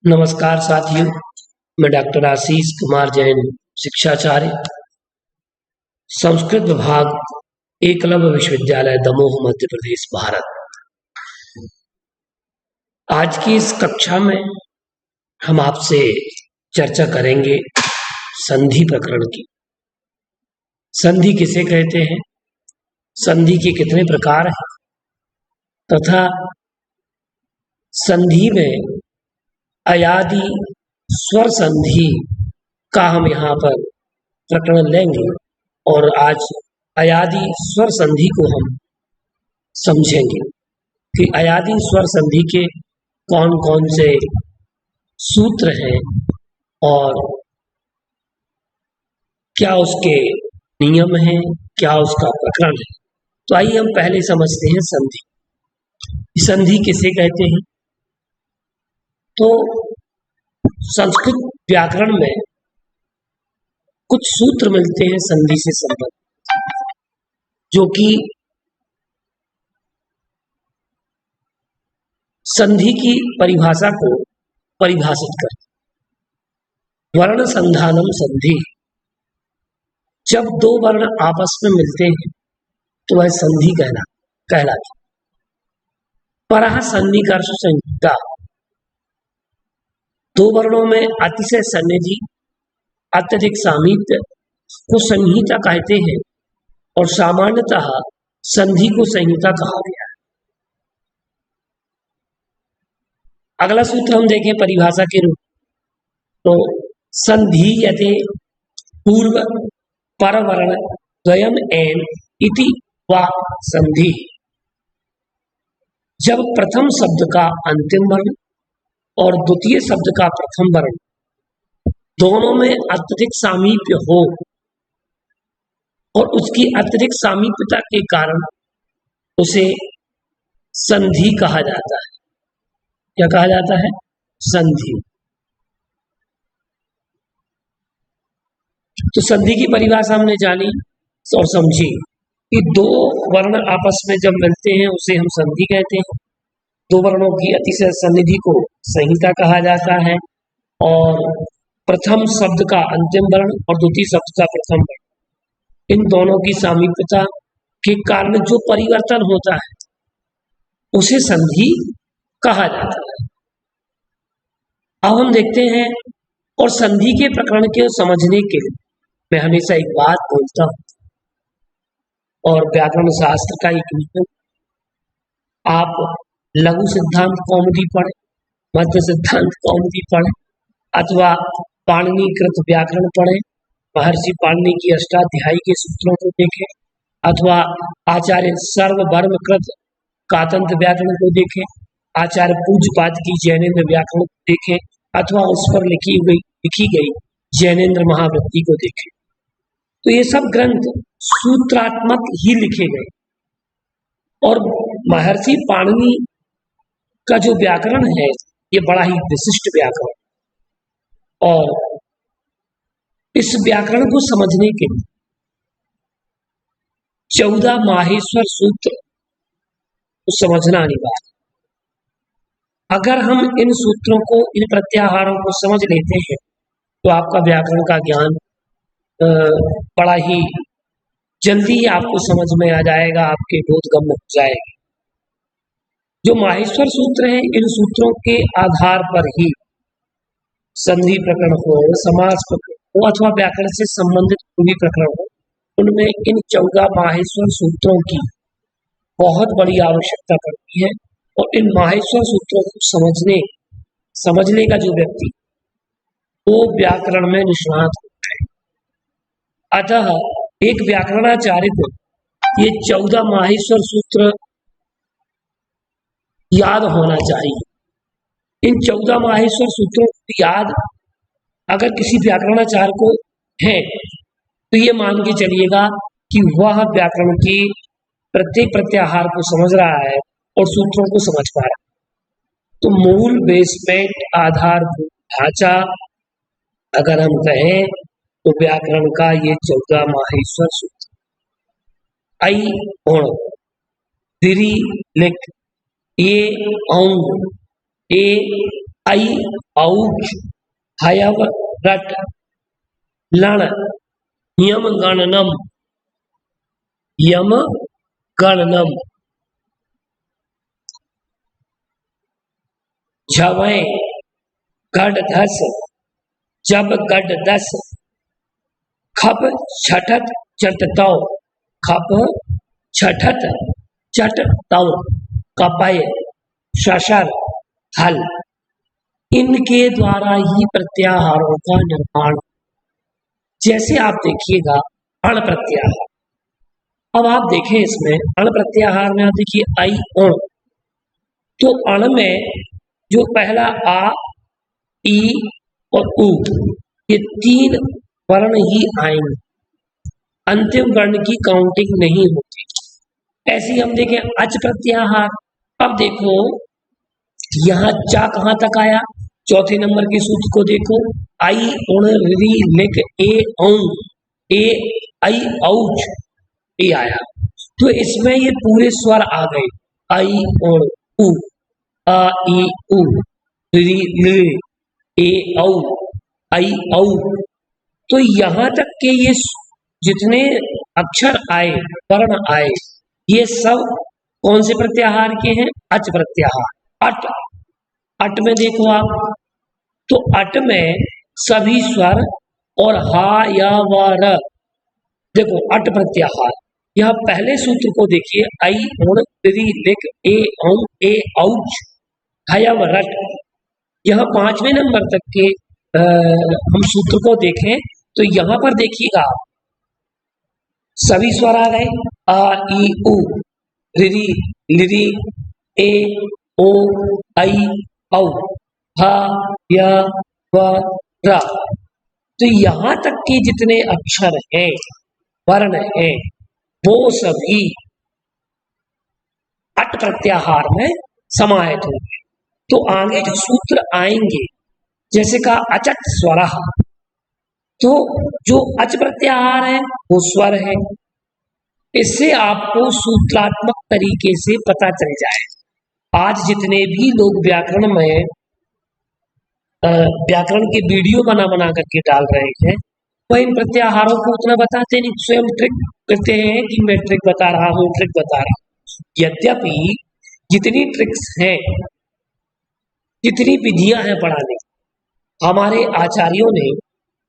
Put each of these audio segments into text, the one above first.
नमस्कार साथियों, मैं डॉक्टर आशीष कुमार जैन, शिक्षाचार्य, संस्कृत विभाग, एकलव्य विश्वविद्यालय दमोह, मध्य प्रदेश, भारत। आज की इस कक्षा में हम आपसे चर्चा करेंगे संधि प्रकरण की। संधि किसे कहते हैं, संधि के कितने प्रकार हैं तथा संधि में अयादि स्वर संधि का हम यहाँ पर प्रकरण लेंगे और आज अयादि स्वर संधि को हम समझेंगे कि अयादि स्वर संधि के कौन कौन से सूत्र हैं और क्या उसके नियम हैं, क्या उसका प्रकरण है। तो आइए हम पहले समझते हैं संधि। संधि किसे कहते हैं? तो संस्कृत व्याकरण में कुछ सूत्र मिलते हैं संधि से संबंधित, जो कि संधि की परिभाषा को परिभाषित करते। वर्ण संधानम संधि, जब दो वर्ण आपस में मिलते हैं तो वह संधि कहलाती। परः सन्निकर्ष संहिता, दो वर्णों में अतिशय सन्निधि, अत्यधिक सामीप्य को संहिता कहते हैं और सामान्यतः संधि को संहिता कहा गया है। अगला सूत्र हम देखें परिभाषा के रूप, तो संधि यते पूर्व परवर्ण द्वयम एन इति वा संधि, जब प्रथम शब्द का अंतिम वर्ण और द्वितीय शब्द का प्रथम वर्ण दोनों में अत्यधिक सामीप्य हो और उसकी अत्यधिक सामीप्यता के कारण उसे संधि कहा जाता है। क्या कहा जाता है? संधि। तो संधि की परिभाषा हमने जानी और समझी कि दो वर्ण आपस में जब मिलते हैं उसे हम संधि कहते हैं। दो वर्णों की अतिशय सन्निधि को संहिता कहा जाता है और प्रथम शब्द का अंतिम वर्ण और द्वितीय शब्द का प्रथम वर्ण, इन दोनों की सामीप्यता के कारण जो परिवर्तन होता है उसे संधि कहा जाता है। अब हम देखते हैं, और संधि के प्रकरण के समझने के लिए मैं हमेशा एक बात बोलता हूँ, और व्याकरण शास्त्र का एक नियम, आप लघु सिद्धांत कौमुदी पढ़े, मध्य सिद्धांत कौमुदी पढ़े अथवा पाणिनीकृत व्याकरण पढ़े, महर्षि पाणिनि की अष्टाध्यायी के सूत्रों को देखें, अथवा आचार्य सर्ववर्मकृत कातंत्र व्याकरण को देखें, आचार्य पूज्यपाद की जैनेन्द्र व्याकरण को देखें, अथवा उस पर लिखी गई जैनेन्द्र महावृत्ति को देखें। तो ये सब ग्रंथ सूत्रात्मक ही लिखे गए और महर्षि पाणिनि का जो व्याकरण है ये बड़ा ही विशिष्ट व्याकरण, और इस व्याकरण को समझने के लिए 14 माहेश्वर सूत्र को समझना अनिवार्य। अगर हम इन सूत्रों को, इन प्रत्याहारों को समझ लेते हैं तो आपका व्याकरण का ज्ञान बड़ा ही जल्दी आपको समझ में आ जाएगा, आपके बोधगम्य हो जाएगा। जो माहेश्वर सूत्र हैं, इन सूत्रों के आधार पर ही संधि प्रकरण हो, समास प्रकरण हो अथवा व्याकरण से संबंधित कोई भी प्रकरण हो, उनमें इन 14 माहेश्वर सूत्रों की बहुत बड़ी आवश्यकता पड़ती है। और इन माहेश्वर सूत्रों को समझने का जो व्यक्ति वो व्याकरण में निष्णात होता है। अतः एक व्याकरणाचार्य को ये 14 माहेश्वर सूत्र याद होना चाहिए। इन 14 माहेश्वर सूत्रों की याद अगर किसी व्याकरणाचार्य को है तो ये मान के चलिएगा कि वह व्याकरण की प्रत्येक प्रत्याहार को समझ रहा है और सूत्रों को समझ पा रहा है। तो मूल बेसमेंट आधारभूत ढांचा अगर हम कहें तो व्याकरण का ये 14 माहेश्वर सूत्र, ऐ ओण दिरी लिख, ए औंग, ए आई औच हयव रट लण यम गणनम यम गणनम झवै गढ़ धस जब गढ़ दस खप छठत चटतौ खप छठत चटतौ कपय शशर हल। इनके द्वारा ही प्रत्याहारों का निर्माण। जैसे आप देखिएगा अण प्रत्याहार, अब आप देखें इसमें अण प्रत्याहार में आप देखिए आई ओण, तो अण में जो पहला आ ई और उ ये तीन वर्ण ही आएंगे, अंतिम वर्ण की काउंटिंग नहीं होती। ऐसे ही हम देखें अच प्रत्याहार, अब देखो यहाँ चा कहाँ तक आया, चौथे नंबर के सूत्र को देखो, आई उण री लिख ए औ ए आई औच ये आया, तो इसमें ये पूरे स्वर आ गए, आई उण उ आ ई उ री ली ए औ आई औ। तो यहाँ तक के ये जितने अक्षर आए वर्ण आए ये सब कौन से प्रत्याहार के हैं, अच प्रत्याहार। अट, अट में देखो आप, तो अट में सभी स्वर और हा या व र, देखो अट प्रत्याहार। यह पहले सूत्र को देखिए, आई उण री लिख ए औ ए औच हयव रट, यह पांचवें नंबर तक के हम सूत्र को देखें तो यहां पर देखिएगा सभी स्वर आ गए, आ ई उ री लिरी ए ओ आई औ हा या व र। तो यहां तक के जितने अक्षर हैं वर्ण हैं वो सभी अट प्रत्याहार में समाहित होंगे। तो आगे जो सूत्र आएंगे जैसे का अचट स्वर, तो जो अच प्रत्याहार है वो स्वर है, इससे आपको सूत्रात्मक तरीके से पता चल जाए। आज जितने भी लोग व्याकरण में व्याकरण के वीडियो बना बना करके डाल रहे हैं वह इन प्रत्याहारों को उतना बताते नहीं, स्वयं ट्रिक करते हैं कि मैं ट्रिक बता रहा हूँ, ट्रिक बता रहा हूँ। यद्यपि जितनी ट्रिक्स हैं, जितनी विधियां हैं पढ़ाने, हमारे आचार्यों ने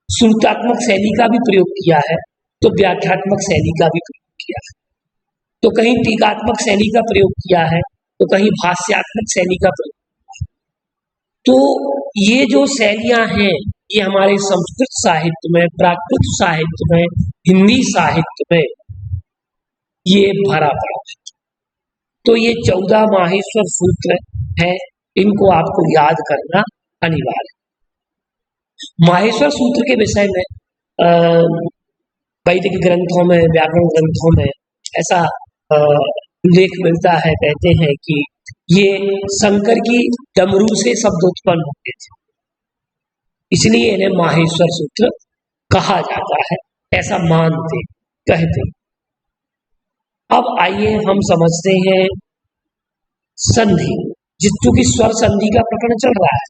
सूत्रात्मक शैली का भी प्रयोग किया है, तो व्याख्यात्मक शैली का भी प्रयोग किया है, तो कहीं टीकात्मक शैली का प्रयोग किया है, तो कहीं भाष्यात्मक शैली का प्रयोग। तो ये जो शैलियां हैं ये हमारे संस्कृत साहित्य में, प्राकृत साहित्य में, हिंदी साहित्य में ये भरा पड़ा है। तो ये 14 माहेश्वर सूत्र हैं, इनको आपको याद करना अनिवार्य है। माहेश्वर सूत्र के विषय में वैदिक ग्रंथों में, व्याकरण ग्रंथों में ऐसा उल्लेख मिलता है, कहते हैं कि ये शंकर की डमरू से शब्द उत्पन्न होते थे, इसलिए इन्हें माहेश्वर सूत्र कहा जाता है, ऐसा मानते कहते। अब आइए हम समझते हैं संधि, चूंकि स्वर संधि का प्रकरण चल रहा है,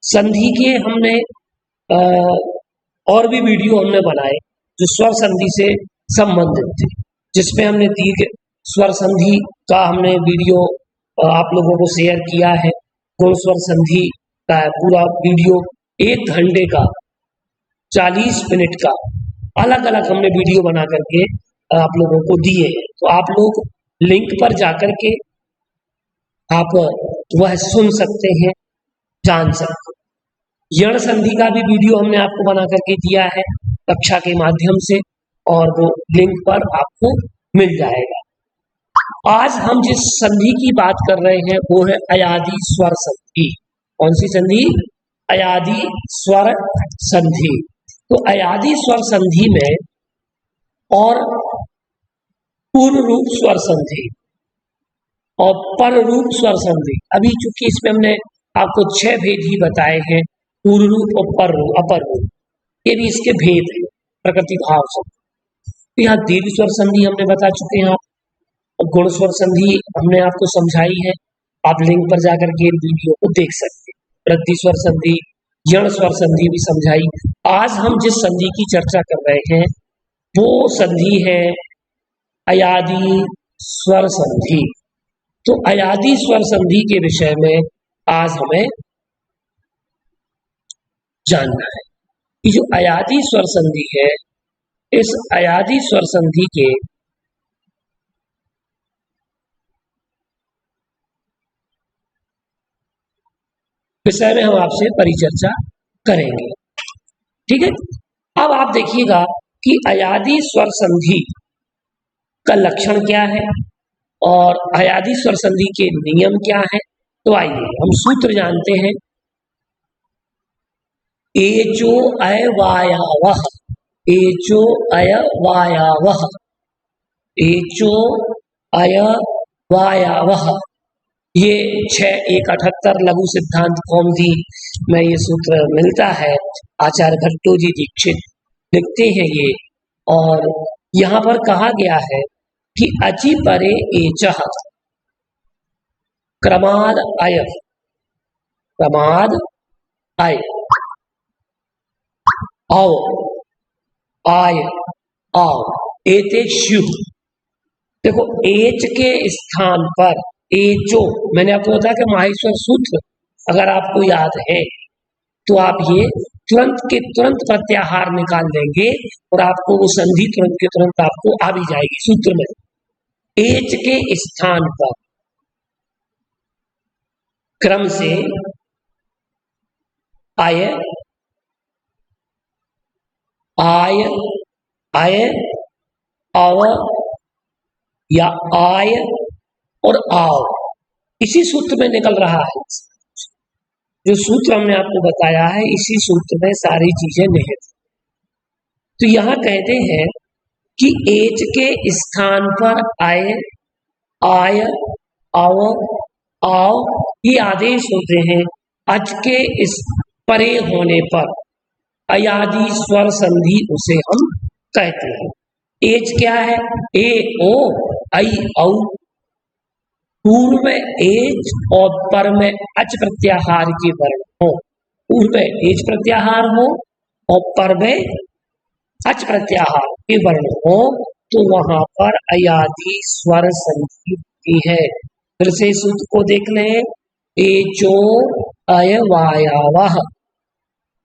संधि के हमने और भी वीडियो हमने बनाए जो स्वर संधि से संबंधित थे, जिसमें हमने दीर्घ स्वर संधि का हमने वीडियो आप लोगों को शेयर किया है। गुण स्वर संधि का पूरा वीडियो 1 घंटे का 40 मिनट का अलग अलग हमने वीडियो बना करके आप लोगों को दिए हैं, तो आप लोग लिंक पर जाकर के आप वह सुन सकते हैं, जान सकते हैं। यण संधि का भी वीडियो हमने आपको बना करके दिया है कक्षा के माध्यम से, और वो लिंक पर आपको मिल जाएगा। आज हम जिस संधि की बात कर रहे हैं वो है अयादि स्वर संधि। कौन सी संधि? अयादि स्वर संधि। तो अयादि स्वर संधि में और पूर्व रूप स्वर संधि और पर रूप स्वर संधि, अभी चूंकि इसमें हमने आपको 6 भेद ही बताए हैं, पूर्व रूप और पर रूप, अपर रूप, ये भी इसके भेद है प्रकृति भाव से। यहाँ दीर्घ स्वर संधि हमने बता चुके हैं, गुण स्वर संधि हमने आपको समझाई है, आप लिंक पर जाकर के वीडियो को देख सकते हैं। वृद्धि स्वर संधि, यण स्वर संधि भी समझाई। आज हम जिस संधि की चर्चा कर रहे हैं वो संधि है अयादि स्वर संधि। तो अयादि स्वर संधि के विषय में आज हमें जानना है कि जो अयादि स्वर संधि है, इस अयादि स्वर संधि के विषय में हम आपसे परिचर्चा करेंगे। ठीक है, अब आप देखिएगा कि अयादि स्वर संधि का लक्षण क्या है और अयादि स्वर संधि के नियम क्या है। तो आइए हम सूत्र जानते हैं। एचो अयवायावः, एचो अयवायावः, एचो अयवायावः, ये 6-1-78 लघु सिद्धांत कौमुदी में ये सूत्र मिलता है। आचार्य भट्टोजी दीक्षित लिखते हैं ये, और यहाँ पर कहा गया है कि अचि परे एचः क्रमाद अय, क्रमाद अय, औ आय आओ, एते स्युः। देखो एच के स्थान पर एचो, मैंने आपको बताया कि माहेश्वर सूत्र अगर आपको याद है तो आप ये तुरंत के तुरंत प्रत्याहार निकाल लेंगे और आपको वो संधि तुरंत के तुरंत आपको आ भी जाएगी सूत्र में। एच के स्थान पर क्रम से आय, आय, आय, अव या आय और आओ, इसी सूत्र में निकल रहा है। जो सूत्र हमने आपको बताया है इसी सूत्र में सारी चीजें निहित। तो यहां कहते हैं कि एच के स्थान पर आय, आय, अव, आओ ये आदेश होते हैं। अच के इस परे होने पर अयादि स्वर संधि उसे हम कहते हैं। एच क्या है? ए ओ आई औ, पूर्व में एच और पर में अच प्रत्याहार के वर्ण हो, पूर्व में एच प्रत्याहार हो और पर में अच प्रत्याहार के वर्ण हो तो वहां पर अयादि स्वर संधि होती है। फिर से सूत्र को देख लें, एचो अयवायावः,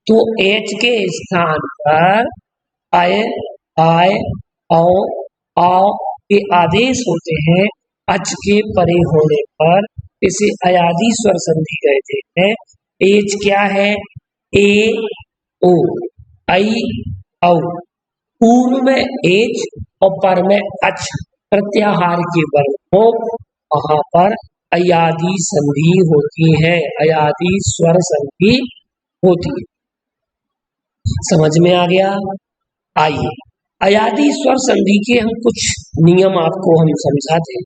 तो एच के स्थान पर अय, आय, औ, आओ ये आदेश होते हैं। अच के परे होने पर इसे अयादि स्वर संधि कहते हैं। एच क्या है? ए ओ आई औ, पूर्व में एच और पर में अच प्रत्याहार के वर्ण हो, वहां पर अयादि संधि होती है, अयादि स्वर संधि होती है। समझ में आ गया? आइए अयादि स्वर संधि के हम कुछ नियम आपको हम समझाते हैं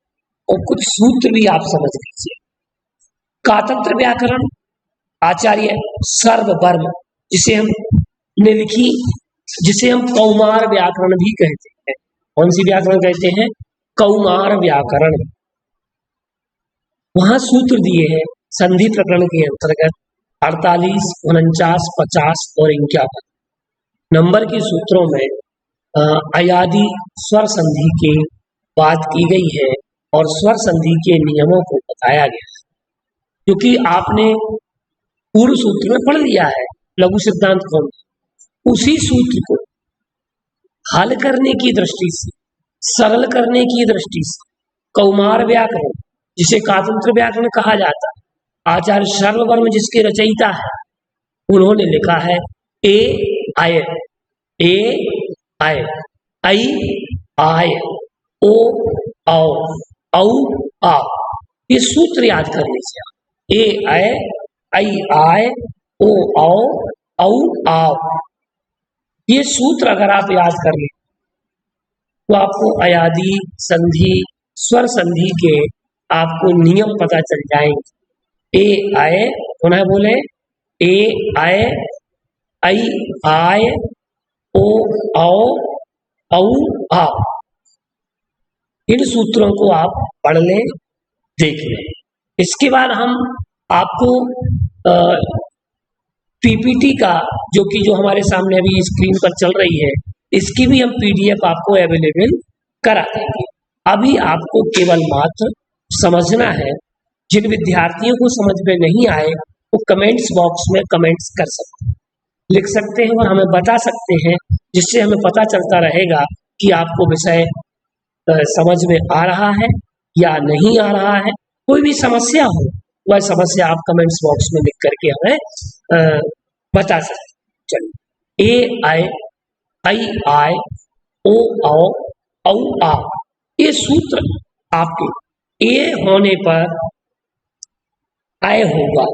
और कुछ सूत्र भी आप समझ लीजिए। कातंत्र व्याकरण आचार्य सर्ववर्म, जिसे हम ने लिखी, जिसे हम कौमार व्याकरण भी कहते हैं। कौन सी व्याकरण कहते हैं? कौमार व्याकरण। वहां सूत्र दिए हैं संधि प्रकरण के अंतर्गत 48, 49, 50 और 51 नंबर के सूत्रों में अयादि स्वर संधि की बात की गई है और स्वर संधि के नियमों को बताया गया है। क्योंकि आपने पूर्व सूत्र में पढ़ लिया है लघु सिद्धांत कौन, उसी सूत्र को हल करने की दृष्टि से, सरल करने की दृष्टि से कौमार व्याकरण, जिसे कातंत्र व्याकरण कहा जाता है, आचार्य सर्ववर्म जिसके रचयिता है, उन्होंने लिखा है ए आय, ए आय, आई आय, ओ औ, औ आ, ये सूत्र याद कर लीजिए। ए आय, आई आय, ओ औ, औ आओ, ये सूत्र अगर आप याद कर लें तो आपको अयादि संधि स्वर संधि के आपको नियम पता चल जाएंगे। ए आय, पुनः बोले, ए आय, आई आय, ओ औ, औ आ, इन सूत्रों को आप पढ़ लें, देख लें। इसके बाद हम आपको पीपीटी का जो हमारे सामने अभी स्क्रीन पर चल रही है, इसकी भी हम पीडीएफ आपको अवेलेबल करा देंगे। अभी आपको केवल मात्र समझना है। जिन विद्यार्थियों को समझ में नहीं आए वो कमेंट्स बॉक्स में कमेंट्स कर सकते हैं, लिख सकते हैं और हमें बता सकते हैं, जिससे हमें पता चलता रहेगा कि आपको विषय समझ में आ रहा है या नहीं आ रहा है। कोई भी समस्या हो वह समस्या आप कमेंट्स बॉक्स में लिख करके हमें बता सकते हैं। चलिए, ए आई आई आई ओ औ औ आ, ये सूत्र आपके ए होने पर आय होगा,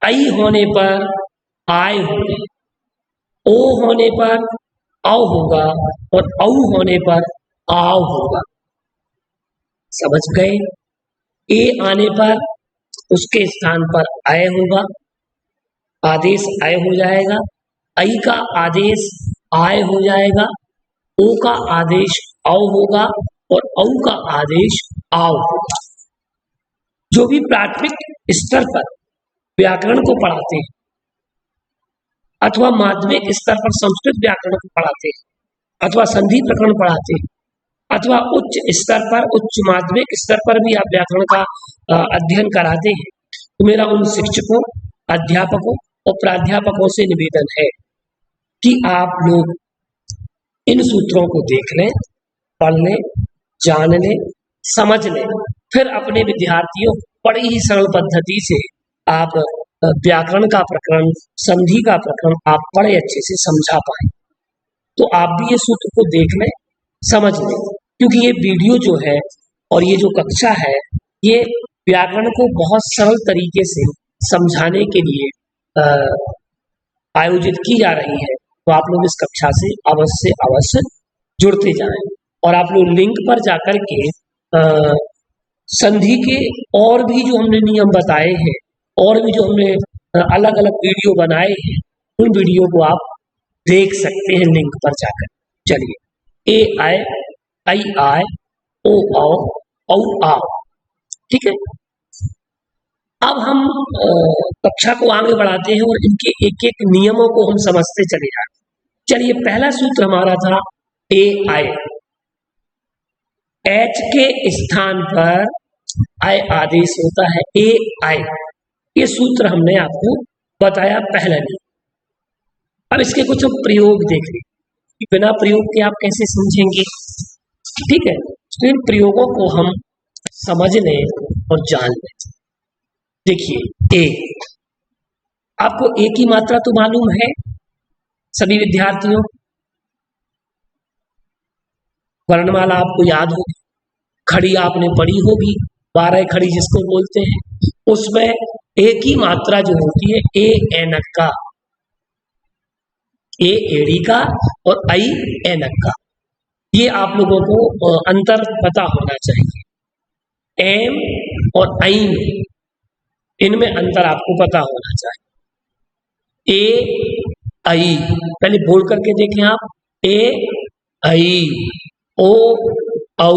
आई होने पर आय होगा, ओ होने पर औ होगा और औ होने पर आव होगा। समझ गए? ए आने पर उसके स्थान पर आय होगा, आदेश आय हो जाएगा, आई का आदेश आय हो जाएगा, ओ का आदेश औ होगा और औ का आदेश आव होगा। जो भी प्राथमिक स्तर पर व्याकरण को पढ़ाते हैं अथवा माध्यमिक स्तर पर संस्कृत व्याकरण को पढ़ाते हैं अथवा संधि प्रकरण पढ़ाते हैं अथवा उच्च स्तर पर उच्च माध्यमिक स्तर पर भी आप व्याकरण का अध्ययन कराते हैं, तो मेरा उन शिक्षकों, अध्यापकों और प्राध्यापकों से निवेदन है कि आप लोग इन सूत्रों को देख लें, पढ़ लें, जान लें, समझ लें, फिर अपने विद्यार्थियों बड़ी ही सरल पद्धति से आप व्याकरण का प्रकरण, संधि का प्रकरण आप बड़े अच्छे से समझा पाए। तो आप भी ये सूत्र को देख लें, समझ लें, क्योंकि ये वीडियो जो है और ये जो कक्षा है ये व्याकरण को बहुत सरल तरीके से समझाने के लिए आयोजित की जा रही है। तो आप लोग इस कक्षा से अवश्य जुड़ते जाएं और आप लोग लिंक पर जाकर के संधि के और भी जो हमने नियम बताए हैं और भी जो हमने अलग अलग वीडियो बनाए हैं, उन वीडियो को आप देख सकते हैं लिंक पर जाकर। चलिए, ए आई आई आई ओ औ आ, ठीक है। अब हम कक्षा को आगे बढ़ाते हैं और इनके एक एक नियमों को हम समझते चले जाते हैं। चलिए, पहला सूत्र हमारा था ए आई, एच के स्थान पर आई आदेश होता है, ए आई। ये सूत्र हमने आपको बताया पहले नहीं। अब इसके कुछ हम प्रयोग देख लें, बिना प्रयोग के आप कैसे समझेंगे, ठीक है। तो इन प्रयोगों को हम समझ लें और जान लें। देखिए, ए, आपको ए की मात्रा तो मालूम है सभी विद्यार्थियों, वर्णमाला आपको याद होगी, खड़ी आपने पढ़ी होगी, 12 खड़ी जिसको बोलते हैं, उसमें ए की मात्रा जो होती है ए ऐनक का, ए एड़ी का और आई ऐनक का। ये आप लोगों को अंतर पता होना चाहिए। एम और आई में, इनमें अंतर आपको पता होना चाहिए। ए आई पहले बोल करके देखें आप, ए आई ओ औ,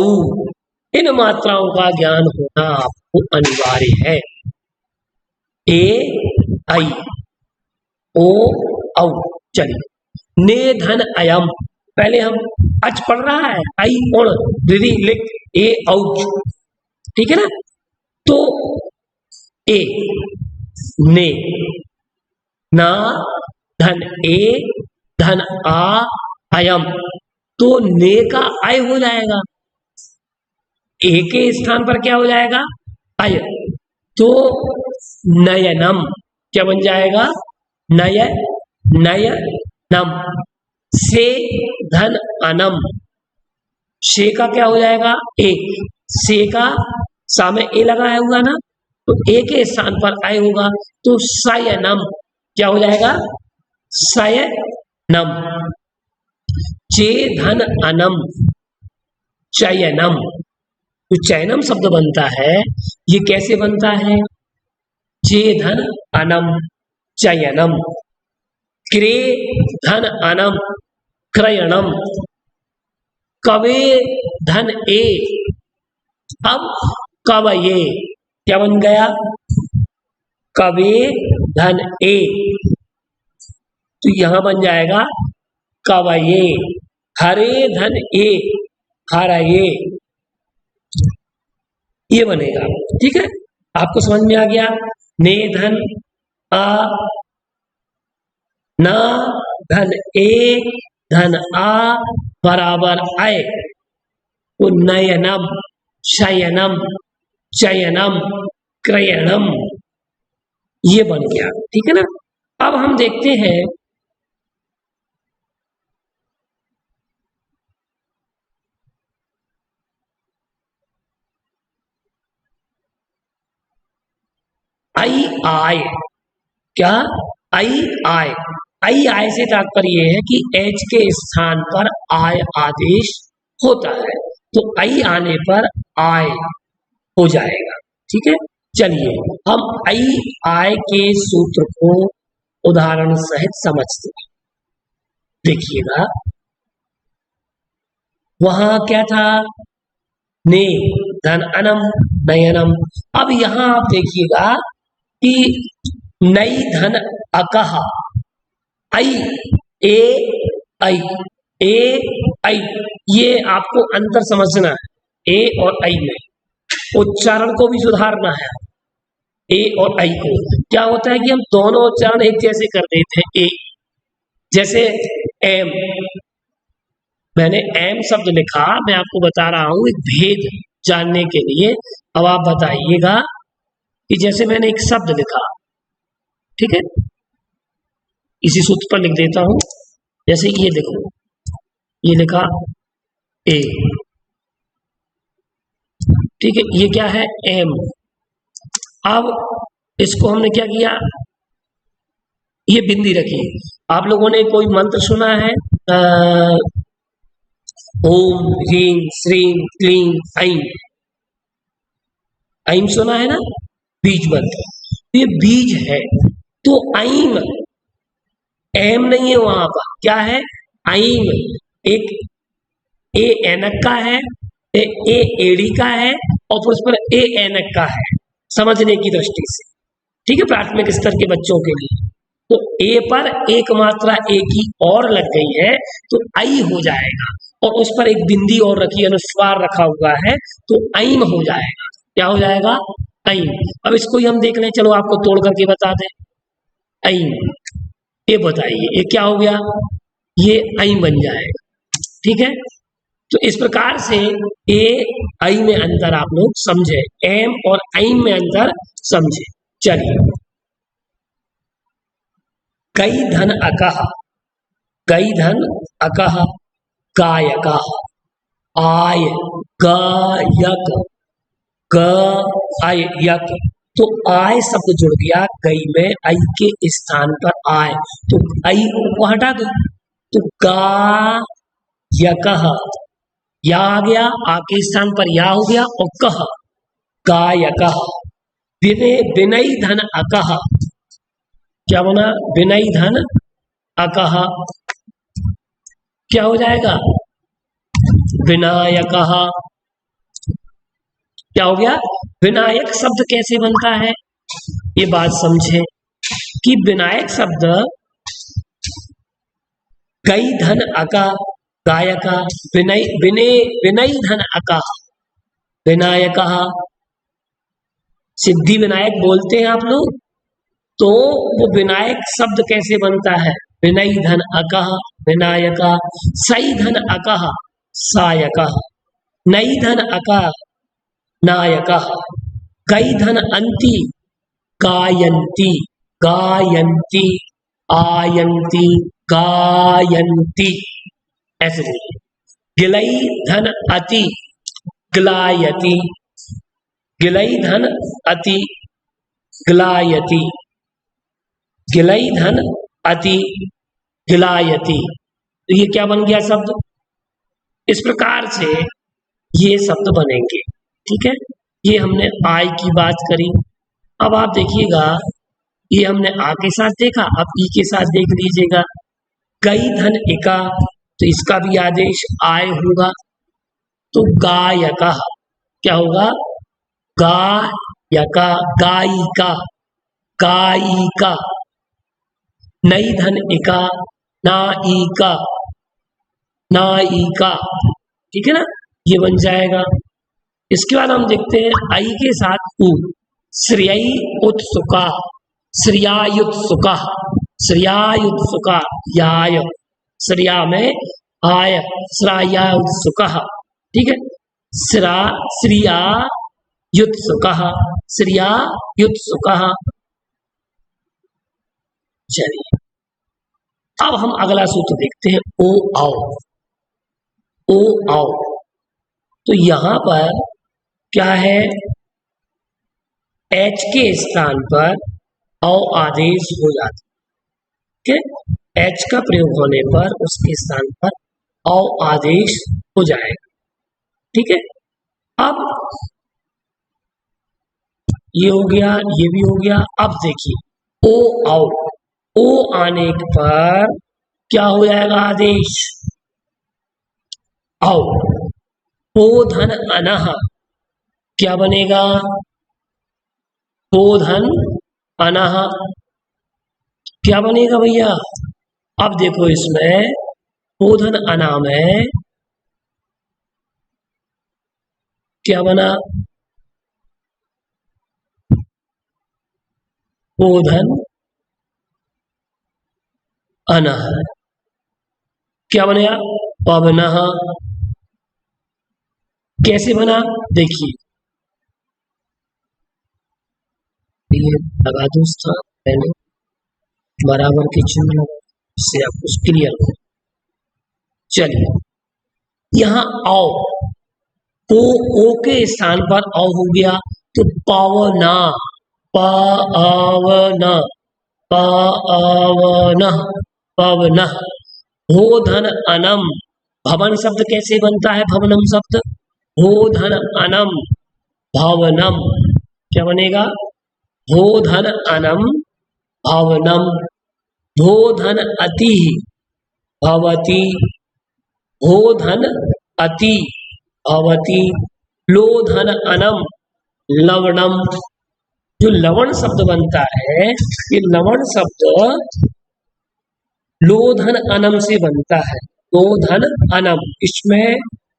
इन मात्राओं का ज्ञान होना आपको अनिवार्य है। ए आई ओ औ। चलिए, ने धन अयम, पहले हम अच पढ़ रहा है, आई उण दीदी लिख ए औच, ठीक है ना। तो ए ने, ना धन ए धन आ अयम, तो ने का आय हो जाएगा, ए के स्थान पर क्या हो जाएगा, आय। तो नयनम क्या बन जाएगा, नय नयनम। से धन अनम, शे का क्या हो जाएगा, ए, से का सामने ए लगाया हुआ ना, तो ए के स्थान पर आय होगा, तो सयनम क्या हो जाएगा, सयनम। चे धन अनम चयनम, तो चयनम शब्द बनता है, ये कैसे बनता है, चे धन अनम चयनम। क्रे धन अनम क्रयणम, कवे धन ए, अब कवये क्या बन गया, कवे धन ए, तो यहां बन जाएगा कवये। हरे धन ए, हरये, ये बनेगा। ठीक है, आपको समझ में आ गया। ने धन आ, न धन ए धन आ बराबर आय, तो नयनम, शयनम, चयनम, क्रयणम, ये बन गया। ठीक है ना। अब हम देखते हैं आई आय। क्या? आई आय। आई आय से तात्पर्य है कि एच के स्थान पर आय आदेश होता है, तो आई आने पर आय हो जाएगा। ठीक है, चलिए हम आई आय के सूत्र को उदाहरण सहित समझते हैं। देखिएगा वहां क्या था, ने धन अनम, नयनम। अब यहां आप देखिएगा कि नई धन अकह, आई ए आई, ए आई, ये आपको अंतर समझना है। ए और आई में उच्चारण को भी सुधारना है। ए और आई को क्या होता है कि हम दोनों उच्चारण एक जैसे कर देते हैं। ए जैसे एम, मैंने एम शब्द लिखा, मैं आपको बता रहा हूं एक भेद जानने के लिए। अब आप बताइएगा कि जैसे मैंने एक शब्द लिखा, ठीक है, इसी सूत्र पर लिख देता हूं। जैसे ये देखो, ये लिखा ए, ठीक है, ये क्या है, एम। अब इसको हमने क्या किया, ये बिंदी रखी। आप लोगों ने कोई मंत्र सुना है, ओम ह्रीं श्रीं क्लीं ऐं, ऐं सुना है ना, बीज मंत्र। ये बीज है, तो ऐम, एम नहीं है वहां पर, क्या है, ऐम। एक ए एनक का है, ए एड़ी का है, और फिर उस पर ए एनक का है, समझने की दृष्टि से। ठीक है, प्राथमिक स्तर के बच्चों के लिए। तो ए पर एक मात्रा ए की और लग गई है, तो आई हो जाएगा, और उस पर एक बिंदी और रखी, अनुस्वार रखा हुआ है, तो ऐम हो जाएगा। क्या हो जाएगा, ऐम। अब इसको ही हम देख लें, चलो आपको तोड़ करके बता दें। ऐम, ये बताइए ये क्या हो गया, ये ऐम बन जाएगा। ठीक है, तो इस प्रकार से ए आई में अंतर आप लोग समझे, एम और ऐम में अंतर समझे। चलिए, कई धन अकह, कई धन अकह, गायक, आय गायक, गायक, तो आय शब्द जुड़ गया गई में, आई के स्थान पर आय, तो आई को हटा दो, तो गायक, या आ गया, आ के स्थान पर या हो गया, और कह गायक। विनय, विनय धन अकह, क्या बना, विनय धन अकह, क्या हो जाएगा, विनायक। क्या हो गया, विनायक शब्द कैसे बनता है, ये बात समझे कि विनायक शब्द कई धन अका गायक, विनय, विनय, विनय धन अका विनायक। सिद्धि विनायक बोलते हैं आप लोग, तो वो विनायक शब्द कैसे बनता है, विनय धन अकह विनायक, सई धन अकह सायक, नई धन अका नायक, कई धन अंति गायंती, गायंती, आयंती, गायंती, ऐसे बोलिए। गिलई धन अति गिलायती, गिलई धन अति गिलायती, गिलई धन अति गिलायती, तो ये क्या बन गया शब्द, इस प्रकार से ये शब्द बनेंगे। ठीक है, ये हमने आय की बात करी। अब आप देखिएगा, ये हमने आ के साथ देखा, अब ई के साथ देख लीजिएगा। कई धन एका, तो इसका भी आदेश आय होगा, तो गायका, क्या होगा, गायका, गायिका, कायिका, नई धन इका, नायिका, नायिका, ठीक है ना, ये बन जाएगा। इसके बाद हम देखते हैं आई के साथ उ, श्रेयी उत्सुका, श्रियायुत्सुका, श्रियायुत्सुका, याय, श्रिया में आय, श्रायायुत्सुका, ठीक है, श्रा श्रिया युत्सुका, श्रिया युत्सुका। चलिए अब हम अगला सूत्र देखते हैं, ओ आओ, ओ आओ। तो यहां पर क्या है, एच के स्थान पर औ आदेश हो जाता है, ठीक है, एच का प्रयोग होने पर उसके स्थान पर औ आदेश हो जाएगा, ठीक है। अब ये हो गया, ये भी हो गया। अब देखिए ओ आओ, ओ आने पर क्या हो जाएगा आदेश, आओ, ओ धन अनह, क्या बनेगा, ओ धन अनह, क्या बनेगा भैया। अब देखो इसमें ओ धन अना में क्या बना, ओ धन अनह, क्या बनेगा, पवनः, कैसे बना देखिए, ये लगा दो स्थान पहले बराबर के चिन्ह से आप कुछ क्लियर हो। चलिए यहां आओ, ओ के स्थान पर औ हो गया, तो पावना, पावना, पावना, पवना, हो धन अनम, भवन शब्द कैसे बनता है, भवनम शब्द, हो धन अनम, भवनम, क्या बनेगा, हो धन अनम, भवनम, भो धन अति, भवती, हो धन अति, भवती, लो धन अनम, लवणम। जो लवण शब्द बनता है, ये लवण शब्द लो धन अनम से बनता है, लो धन अनम, इसमें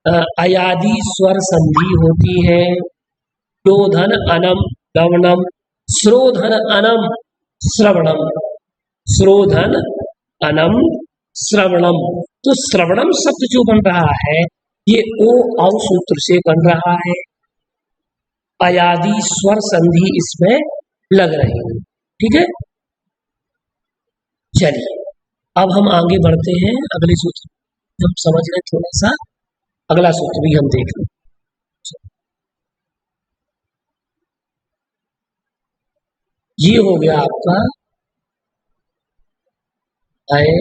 अयादि स्वर संधि होती है, लो धन अनम लवणम, श्रोधन अनम श्रवणम, श्रोधन अनम श्रवणम। तो श्रवणम शब्द जो बन रहा है ये ओ औ सूत्र से बन रहा है, अयादि स्वर संधि इसमें लग रही है, ठीक है। चलिए अब हम आगे बढ़ते हैं, अगले सूत्र हम समझ रहे थोड़ा सा, अगला सूत्र भी हम देख लें। ये हो गया आपका आए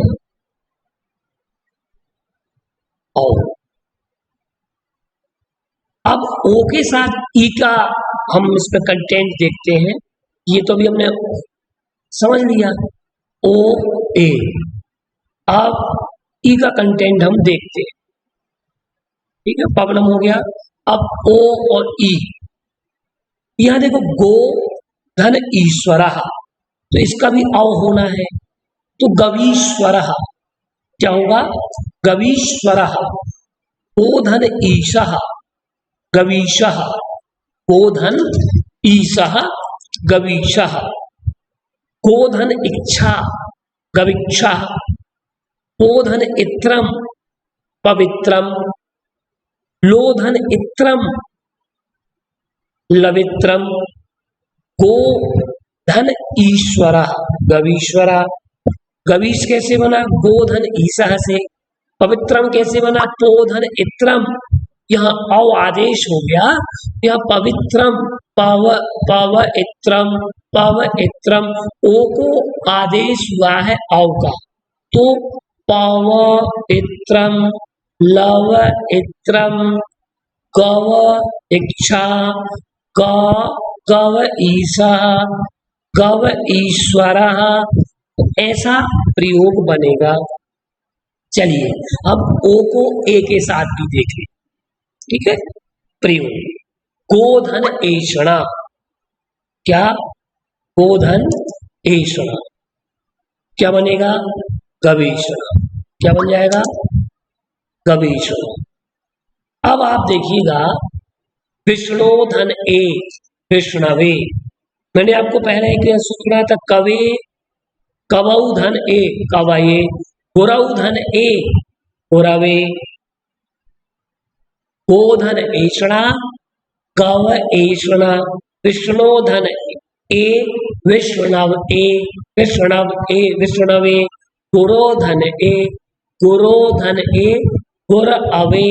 औ। अब ओ के साथ ई का हम इसमें कंटेंट देखते हैं, ये तो अभी हमने समझ लिया, ओ ए। अब ई का कंटेंट हम देखते हैं, ठीक है, प्रॉब्लम हो गया। अब ओ और ई, यहां देखो गो धन ईश्वर, तो इसका भी औ होना है, तो गवीश्वर, क्या होगा, गवीश्वर, गोधन ईशः, गवीशः, गोधन ईशः, गवीशः, गोधन इच्छा, गवीक्षा, गोधन इत्रम, पवित्रम, लोधन इत्रम, लवित्रम, गो धन ईश्वर, गवीश्वरा। गवीश कैसे बना, गोधन ईसा से। पवित्रम कैसे बना, पोधन इत्रम, यहाँ औ आदेश हो गया, यहाँ पवित्रम, पव पव इत्रम, पव इत्रम, ओ को आदेश हुआ है औ का, तो पव इत्रम, लव इत्रम, गव इच्छा, गव ईसा, गव ईश्वर, ऐसा प्रयोग बनेगा। चलिए अब ओ को ए के साथ भी देख लें, ठीक है, प्रयोग, गोधन ऐषणा, क्या, गोधन ऐषणा, क्या बनेगा? गवेषणा। क्या बन जाएगा? गवेषणा। अब आप देखिएगा विष्णोधन ए विष्णवे, मैंने आपको पहले एक सूत्र बनाया था, कवे कवऊ धन ए कवये, गुरऊ धन ए गुरवे, गोधन ऐषणा गव ऐषणा, विष्णोधन ए विष्णव ए विष्णव ए विष्णवे, गुरोधन ए गुरोधन ए गुर अवे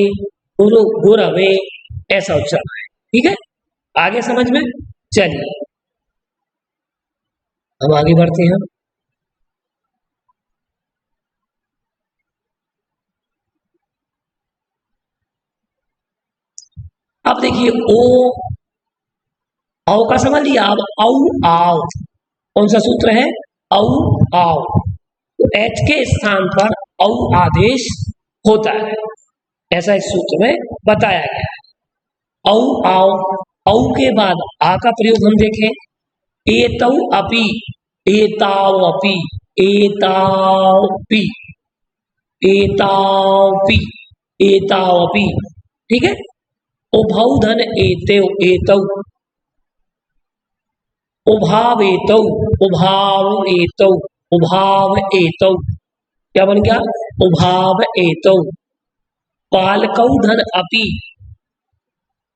गुरु गुरवे, ऐसा उच्चारण है। ठीक है, आगे समझ में? चलिए हम आगे बढ़ते हैं। अब देखिए ओ औ का समझ लिया। अब औ आओ, कौन सा सूत्र है? औ आओ, तो एच के स्थान पर औ आदेश होता है, ऐसा इस सूत्र में बताया गया है। औ आओ, औ के बाद आ का प्रयोग हम देखें, एतौ अपि एताव अपि एतावपि एतावपि एतावपि, ठीक है। उभौ धन एतेव एतौ, उभाव एतौ उभाव एतौ उभाव एतौ, क्या बन गया? उभाव एतौ। बालकौ धन अपि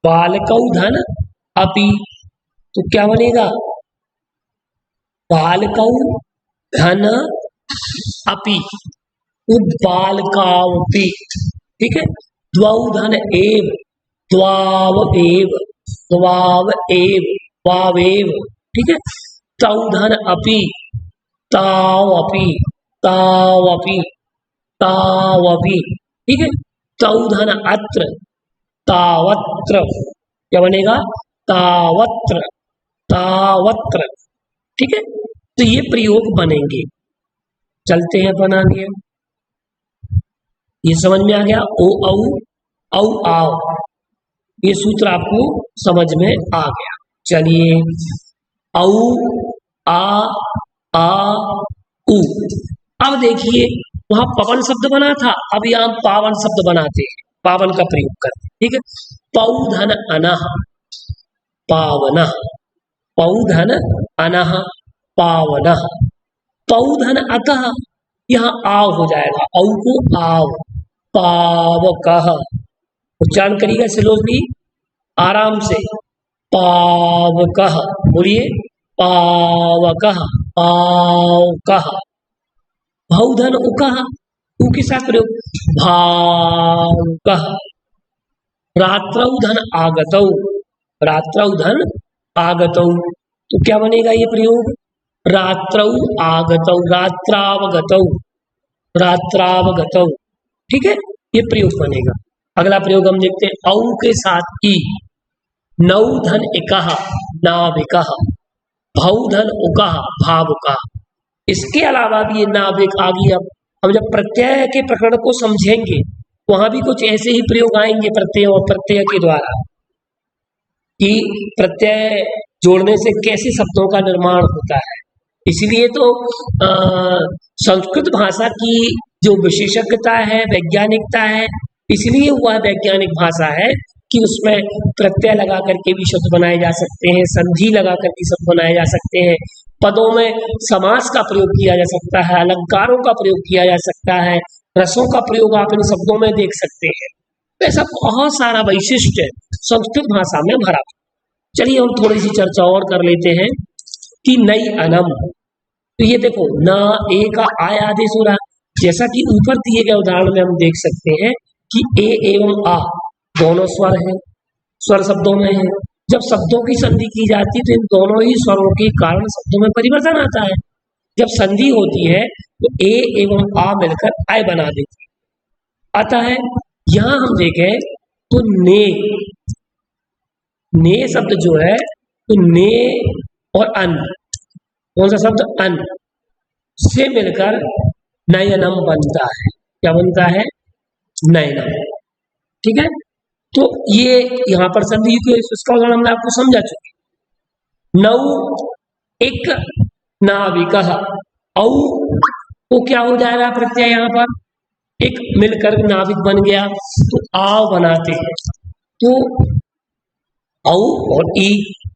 बालकौ धन अपि, तो क्या बनेगा? बालकौ धन अपि उद्बालकावपि, ठीक है। द्वौ धन एव द्वाव एव द्वाव एव वावेव, ठीक है। तौ धन अपि तावपि तावपि तावपि, ठीक है। तौ धन अत्र तावत्र, क्या बनेगा? तावत्र तावत्र, ठीक है। तो ये प्रयोग बनेंगे। चलते हैं अपन आगे। ये समझ में आ गया? ओ औ आओ, ये सूत्र आपको समझ में आ गया। चलिए औ आ उ, अब देखिए वहां पवन शब्द बना था, अब यहां पावन शब्द बनाते हैं, पावन का प्रयोग करते हैं, ठीक है। पौधन अनः पावनः, पौधन अनः पावनः, पौधन अतः, यहाँ आव हो जाएगा, औ को आव, पावकः, उच्चारण करिएगा स्लोली आराम से, पावकः, बोलिए पावकः पावकः। भौधन उकः, उ के साथ प्रयोग, भावुकः। रात्रौ धन आगतौ, रात्रौ धन आगतौ, तो क्या बनेगा ये प्रयोग? रात्रौ आगतौ रात्रावगतौ रात्रावगतौ, ठीक है, ये प्रयोग बनेगा। अगला प्रयोग हम देखते हैं, औ के साथ ई, नौ धन इकः नाविकः, भौ धन उकः भावुकः। इसके अलावा भी ये नाविक आ गई। अब हम जब प्रत्यय के प्रकरण को समझेंगे वहां भी कुछ ऐसे ही प्रयोग आएंगे प्रत्यय और प्रत्यय के द्वारा, कि प्रत्यय जोड़ने से कैसे शब्दों का निर्माण होता है। इसलिए तो संस्कृत भाषा की जो विशेषज्ञता है, वैज्ञानिकता है, इसलिए वह वैज्ञानिक भाषा है कि उसमें प्रत्यय लगा करके भी शब्द बनाए जा सकते हैं, संधि लगा करके शब्द बनाए जा सकते हैं, पदों में समास का प्रयोग किया जा सकता है, अलंकारों का प्रयोग किया जा सकता है, रसों का प्रयोग आप इन शब्दों में देख सकते हैं। ऐसा बहुत सारा वैशिष्ट संस्कृत भाषा में भरा। चलिए हम थोड़ी सी चर्चा और कर लेते हैं कि नई अनम, तो ये देखो न ए का आय आदेश हो रहा, जैसा कि ऊपर दिए गए उदाहरण में हम देख सकते हैं कि ए एवं आ दोनों स्वर हैं, स्वर शब्दों में है। जब शब्दों की संधि की जाती है तो इन दोनों ही स्वरों के कारण शब्दों में परिवर्तन आता है। जब संधि होती है तो ए एवं आ मिलकर आय बना देती है। अतः यहां हम देखें तो ने शब्द जो है, तो ने और अन, कौन सा शब्द? अन से मिलकर नयनम बनता है। क्या बनता है? नयनम, ठीक है। तो ये यहां पर संधि, इसका उदाहरण हमने आपको समझा चुके। नौ एक नाविकः, औ वो क्या हो जाएगा प्रत्यय यहाँ पर, एक मिलकर नाविक बन गया, तो आव बनाते हैं, तो औ और ई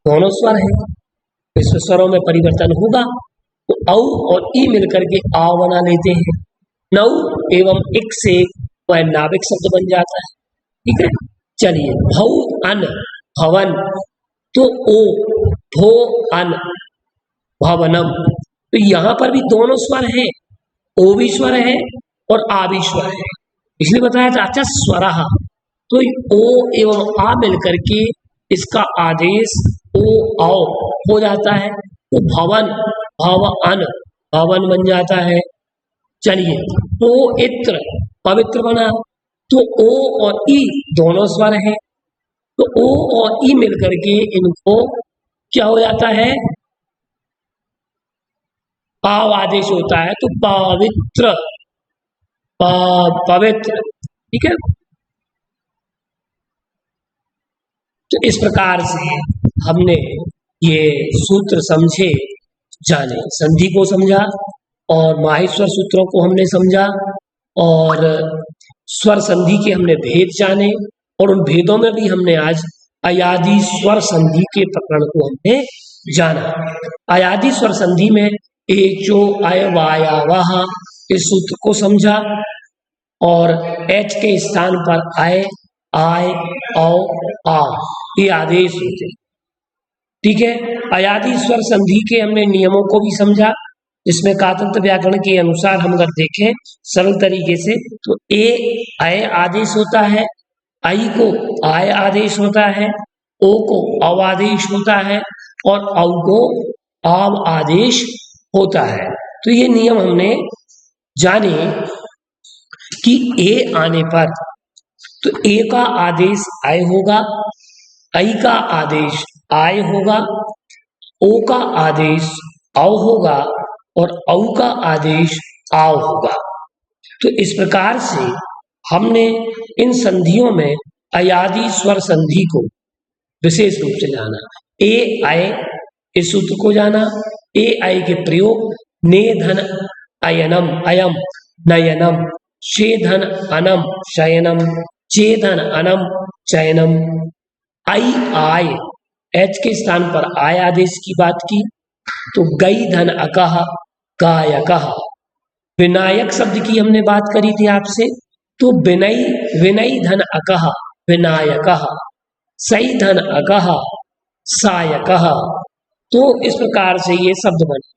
दोनों स्वर है, इस स्वरों में परिवर्तन होगा, तो औ और ई मिलकर के आव बना लेते हैं। नौ एवं एक से वह नाविक शब्द बन जाता है। ठीक है, चलिए भौ अन भवन, तो ओ भो अन भवनम, तो यहां पर भी दोनों स्वर है, ओ भी स्वर है और आ भी स्वर है, इसलिए बताया था। अच्छा स्वरहा, तो ओ एवं आ मिलकर के इसका आदेश ओ औ हो जाता है, तो भवन भव अन भवन बन जाता है। चलिए पवित्र पवित्र बना, तो ओ और ई दोनों स्वर हैं, तो ओ और ई मिलकर के इनको क्या हो जाता है, पाव आदेश होता है, तो पवित्र पवित्र। ठीक है, तो इस प्रकार से हमने ये सूत्र समझे, जाने, संधि को समझा और माहेश्वर सूत्रों को हमने समझा और स्वर संधि के हमने भेद जाने, और उन भेदों में भी हमने आज अयादि स्वर संधि के प्रकरण को हमने जाना। अयादि स्वर संधि में एचो अय वाया वाह इस सूत्र को समझा, और एच के स्थान पर आय आय औ आ ये आदेश होते। ठीक है, अयादि स्वर संधि के हमने नियमों को भी समझा, जिसमें कातंत्र व्याकरण के अनुसार हम अगर देखें सरल तरीके से, तो ए अय आदेश होता है, आई को आय आदेश होता है, ओ को अव आदेश होता है और औ को आव आदेश होता है। तो ये नियम हमने जाने कि ए आने पर तो ए का आदेश आय होगा, आई का आदेश आय होगा, ओ का आदेश औ होगा और औ का आदेश आव होगा। तो इस प्रकार से हमने इन संधियों में अयादि स्वर संधि को विशेष रूप से जाना। ए आय इस सूत्र को जाना, ए आय के प्रयोग ने धन अयनम अयम नयनम, शे धन अनम शयनम, चे धन अनम चयनम। आई आय एच के स्थान पर आय आदेश की बात की, तो गई धन अकह गायकः। विनायक शब्द की हमने बात करी थी आपसे, तो विनय विनय धन अकह विनायकः, सई धन अकह सायकः। तो इस प्रकार से ये शब्द बने।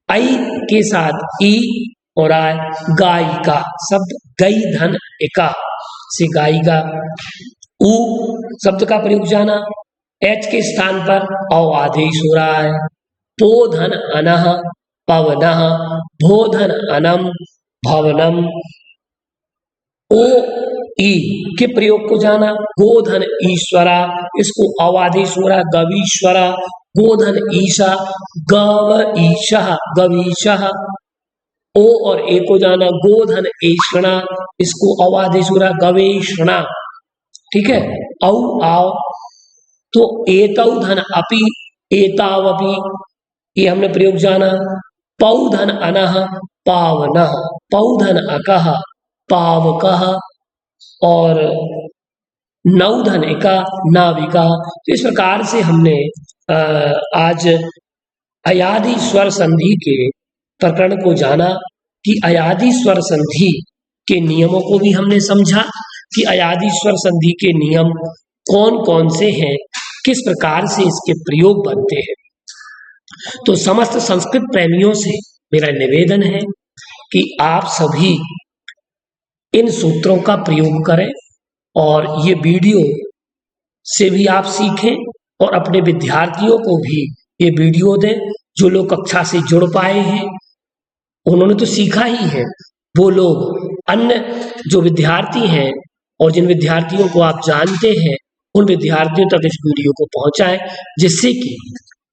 आई के साथ ई और आय गायिका शब्द गई धन एका से गायिका। उ शब्द का प्रयोग जाना, एच के स्थान पर औ आदेश हो रहा है, पो धन अनः पवनः, भो धन अनम भवनम। ओ ई के प्रयोग को जाना, गोधन ईश्वरा इसको अवादेश हो रहा है गवीश्वरा, गोधन ईशा गव ईशा गवीशः। ओ और ए को जाना, गोधन ऐषणा इसको अवादेश हो रहा गवेषणा। ठीक है, औ आओ, तो एतौ धन अपि एतावपि ये हमने प्रयोग जाना। पौ धन अनः पावनः, पौ धन अकः पावकः और नौ धन एका नाविका। तो इस प्रकार से हमने आज अयादि स्वर संधि के प्रकरण को जाना कि अयादि स्वर संधि के नियमों को भी हमने समझा कि अयादि स्वर संधि के नियम कौन कौन से हैं, किस प्रकार से इसके प्रयोग बनते हैं। तो समस्त संस्कृत प्रेमियों से मेरा निवेदन है कि आप सभी इन सूत्रों का प्रयोग करें और ये वीडियो से भी आप सीखें और अपने विद्यार्थियों को भी ये वीडियो दें। जो लोग कक्षा से जुड़ पाए हैं उन्होंने तो सीखा ही है, वो लोग अन्य जो विद्यार्थी हैं और जिन विद्यार्थियों को आप जानते हैं उन विद्यार्थियों तक इस वीडियो को पहुंचाएं, जिससे कि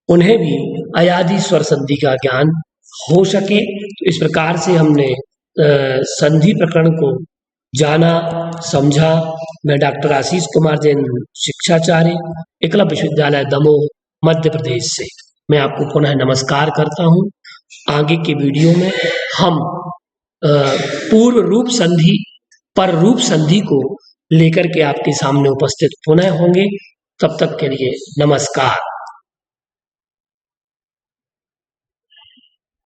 उन्हें भी अयादि स्वर संधि का ज्ञान हो सके। तो इस प्रकार से हमने संधि प्रकरण को जाना समझा। मैं डॉक्टर आशीष कुमार जैन, शिक्षाचार्य, एकलव्य विश्वविद्यालय दमोह, मध्य प्रदेश से। मैं आपको पुनः नमस्कार करता हूँ। आगे के वीडियो में हम पूर्व रूप संधि पर रूप संधि को लेकर के आपके सामने उपस्थित पुनः होंगे। तब तक के लिए नमस्कार।